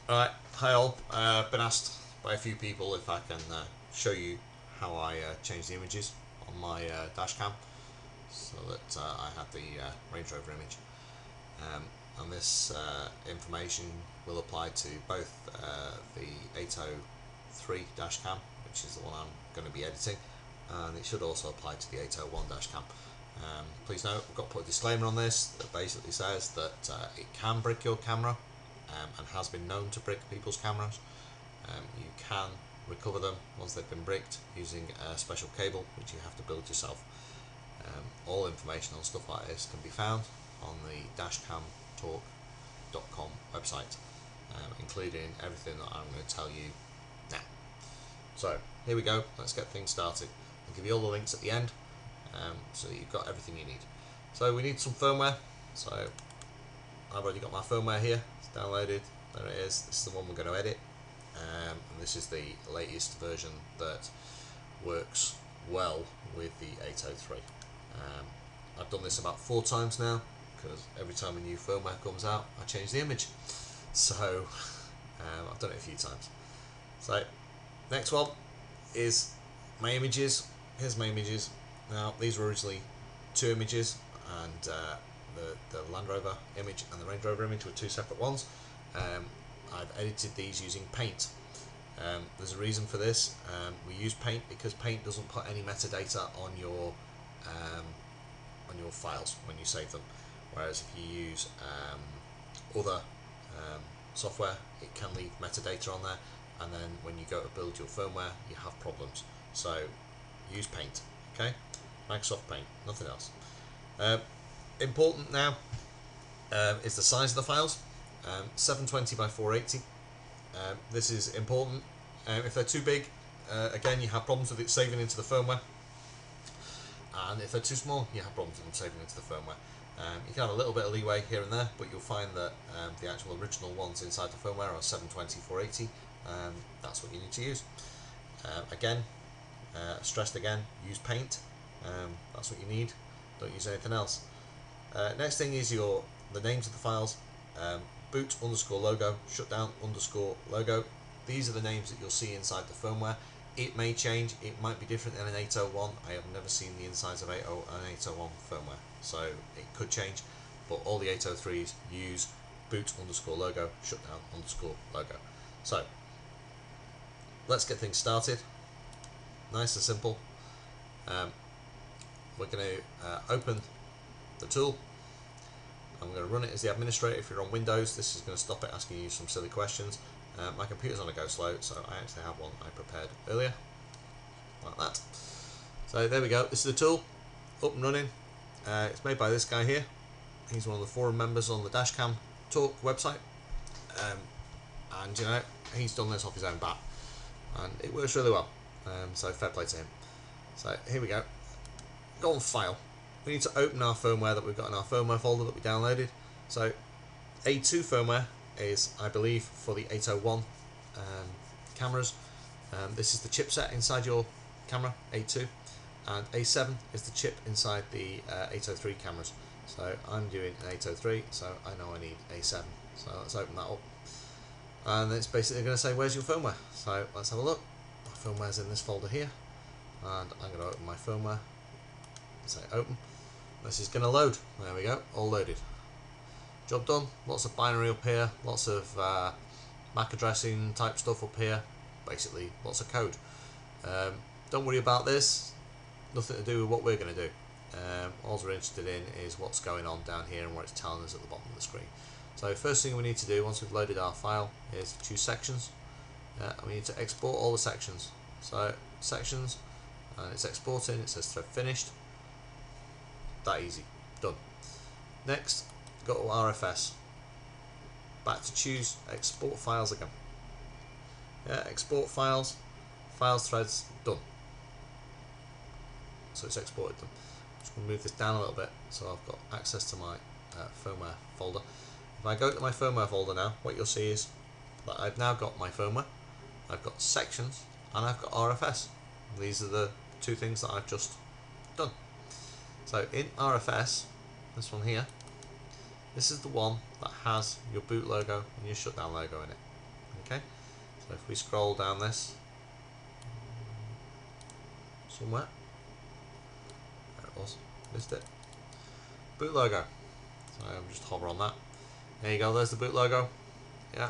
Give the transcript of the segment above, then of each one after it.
Alright, hi all. Been asked by a few people if I can show you how I change the images on my Dashcam so that I have the Range Rover image. And this information will apply to both the 803 Dashcam, which is the one I'm going to be editing, and it should also apply to the 801 Dashcam. Please note, I've got to put a disclaimer on this that basically says that it can brick your camera and has been known to brick people's cameras. You can recover them once they've been bricked using a special cable which you have to build yourself. All information on stuff like this can be found on the dashcamtalk.com website, including everything that I'm going to tell you now. So here we go, let's get things started. I'll give you all the links at the end so that you've got everything you need. So we need some firmware. So I've already got my firmware here, it's downloaded, there it is, this is the one we're going to edit, and this is the latest version that works well with the 803. I've done this about 4 times now, because every time a new firmware comes out I change the image, so I've done it a few times. So next one is my images. Here's my images. Now these were originally 2 images, and the Land Rover image and the Range Rover image were 2 separate ones. I've edited these using Paint. There's a reason for this. We use Paint because Paint doesn't put any metadata on your files when you save them, whereas if you use other software, it can leave metadata on there, and then when you go to build your firmware you have problems. So use Paint, okay? Microsoft Paint, nothing else. Important now is the size of the files. 720 by 480. This is important. If they're too big, again you have problems with it saving into the firmware, and if they're too small you have problems with them saving into the firmware. You can have a little bit of leeway here and there, but you'll find that the actual original ones inside the firmware are 720 480. That's what you need to use. Again, stressed again, use Paint. That's what you need, don't use anything else. Next thing is the names of the files. Boot underscore logo, shutdown underscore logo. These are the names that you'll see inside the firmware. It may change, it might be different than an 801. I have never seen the insides of an 801 firmware, so it could change, but all the 803s use boot underscore logo, shutdown underscore logo. So let's get things started. Nice and simple. We're going to open the tool. I'm going to run it as the administrator. If you're on Windows, this is going to stop it asking you some silly questions. My computer's on a go slow, so I actually have one I prepared earlier, like that. So there we go, this is the tool, up and running. It's made by this guy here. He's one of the forum members on the Dashcam Talk website, and you know, he's done this off his own bat, and it works really well, so fair play to him. So here we go, go on File. We need to open our firmware that we've got in our firmware folder that we downloaded. So A2 firmware is, I believe, for the 801 cameras. This is the chipset inside your camera, A2, and A7 is the chip inside the 803 cameras. So I'm doing an 803, so I know I need A7. So let's open that up, and it's basically going to say where's your firmware. So let's have a look. My firmware's in this folder here, and I'm going to open my firmware. Say open. This is going to load. There we go, all loaded. Job done. Lots of binary up here, lots of MAC addressing type stuff up here, basically lots of code. Don't worry about this, nothing to do with what we're going to do. All we're interested in is what's going on down here and what it's telling us at the bottom of the screen. So first thing we need to do once we've loaded our file is choose sections. We need to export all the sections. So sections, and it's exporting, it says thread finished. That easy, done. Next, go to RFS, back to choose export files again. Yeah, export files, files threads, done. So it's exported them. Just going to move this down a little bit so I've got access to my firmware folder. If I go to my firmware folder now, what you'll see is that I've now got my firmware, I've got sections, and I've got RFS. These are the 2 things that I've just done. So in RFS, this one here, this is the one that has your boot logo and your shutdown logo in it. Okay, so if we scroll down this somewhere, there it was, missed it. Boot logo. So I'm just hover on that. There you go, there's the boot logo. Yeah.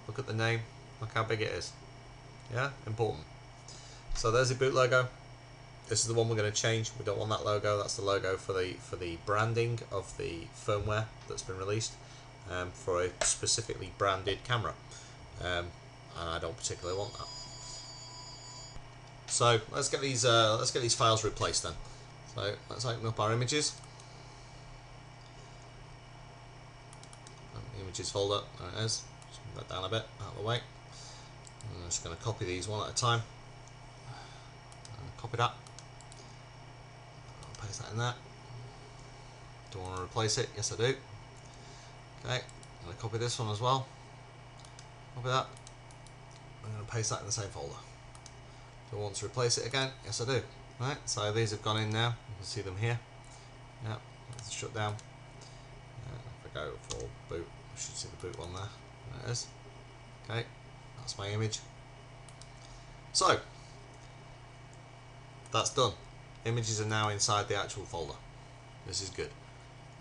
Look at the name. Look how big it is. Yeah, important. So there's the boot logo. This is the one we're going to change. We don't want that logo. That's the logo for the branding of the firmware that's been released for a specifically branded camera, and I don't particularly want that. So let's get these files replaced then. So let's open up our images. Images folder. There it is. Just move that down a bit out of the way. I'm just going to copy these one at a time. Copy that. I'll paste that in there. Do I want to replace it? Yes, I do. Okay. I'm going to copy this one as well. Copy that. I'm going to paste that in the same folder. Do I want to replace it again? Yes, I do. Right. So these have gone in now. You can see them here. Yeah. Let's shut down. If I go for boot, I should see the boot one there. There it is. Okay. That's my image. So that's done. Images are now inside the actual folder. This is good.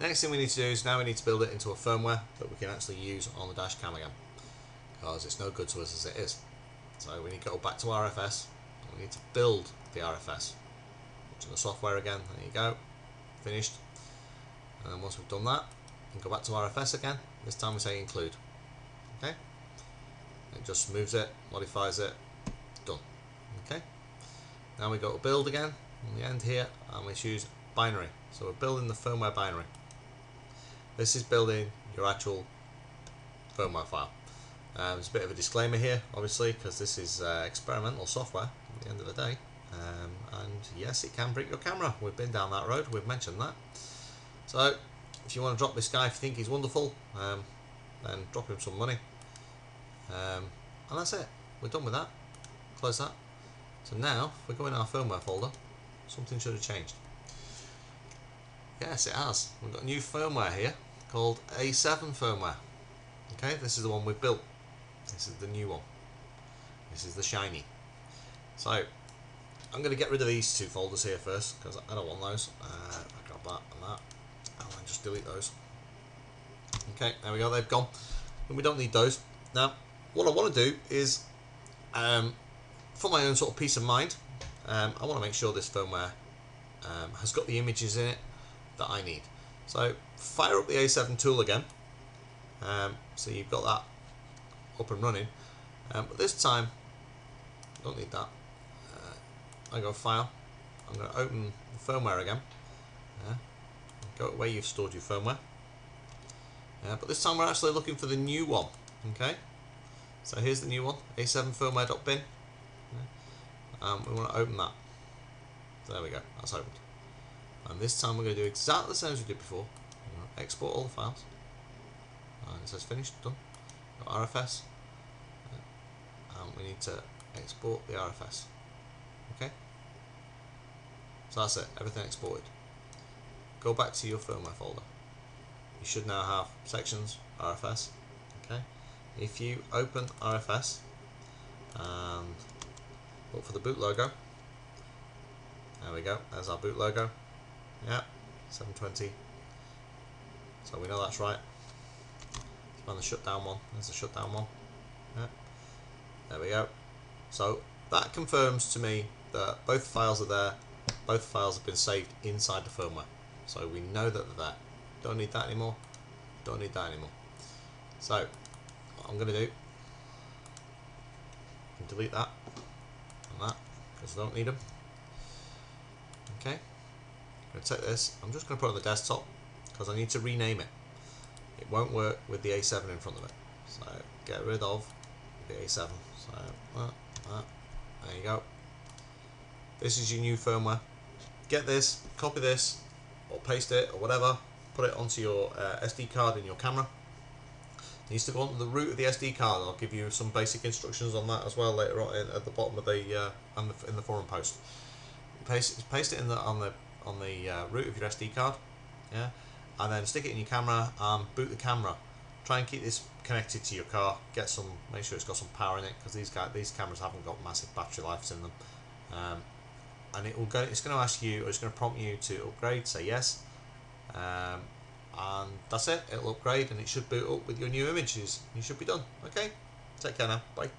Next thing we need to do is now we need to build it into a firmware that we can actually use on the dash cam again, because it's no good to us as it is. So we need to go back to RFS and we need to build the RFS. To the software again, there you go, finished. And then once we've done that, we can go back to RFS again. This time we say include. Okay. It just moves it, modifies it, done. Okay. Now we go to build again on the end here, and we choose binary. So we're building the firmware binary. This is building your actual firmware file. There's a bit of a disclaimer here, obviously, because this is experimental software at the end of the day. And yes, it can break your camera. We've been down that road, we've mentioned that. So if you want to drop this guy, if you think he's wonderful, then drop him some money. And that's it. We're done with that. Close that. So now, if we go in our firmware folder, something should have changed. Yes, it has. We've got a new firmware here called A7 firmware. Okay, this is the one we've built. This is the new one. This is the shiny. So I'm going to get rid of these two folders here first, because I don't want those. I grab that and that, and then just delete those. Okay, there we go, they've gone. And we don't need those. Now, what I want to do is, for my own sort of peace of mind, I want to make sure this firmware has got the images in it that I need. So fire up the A7 tool again. So you've got that up and running. But this time, I don't need that. I go File. I'm going to open the firmware again. Go where you've stored your firmware. But this time we're actually looking for the new one. Okay. So here's the new one, A7 firmware.bin. We want to open that. So there we go. That's opened. And this time we're going to do exactly the same as we did before. We're going to export all the files. And it says finished, done. Got RFS. And we need to export the RFS. Okay. So that's it. Everything exported. Go back to your firmware folder. You should now have sections, RFS. Okay. If you open RFS and look for the boot logo. There we go. There's our boot logo. Yeah, 720. So we know that's right. On the shutdown one. There's the shutdown one. Yeah. There we go. So that confirms to me that both files are there. Both files have been saved inside the firmware. So we know that they're there. Don't need that anymore. Don't need that anymore. So what I'm going to do, delete that and that, because I don't need them. Okay. I'm going to take this. I'm just going to put it on the desktop because I need to rename it. It won't work with the A7 in front of it. So get rid of the A7. So there you go. This is your new firmware. Get this, copy this, or paste it, or whatever. Put it onto your SD card in your camera. It needs to go onto the root of the SD card. I'll give you some basic instructions on that as well later on at the bottom of the in the forum post. Paste it in on the root of your SD card. Yeah. And then stick it in your camera and boot the camera. Try and keep this connected to your car. Make sure it's got some power in it, because these cameras haven't got massive battery lives in them. And it's going to ask you, or it's going to prompt you to upgrade. Say yes, and that's it. It'll upgrade, and it should boot up with your new images. You should be done. Okay, take care now. Bye.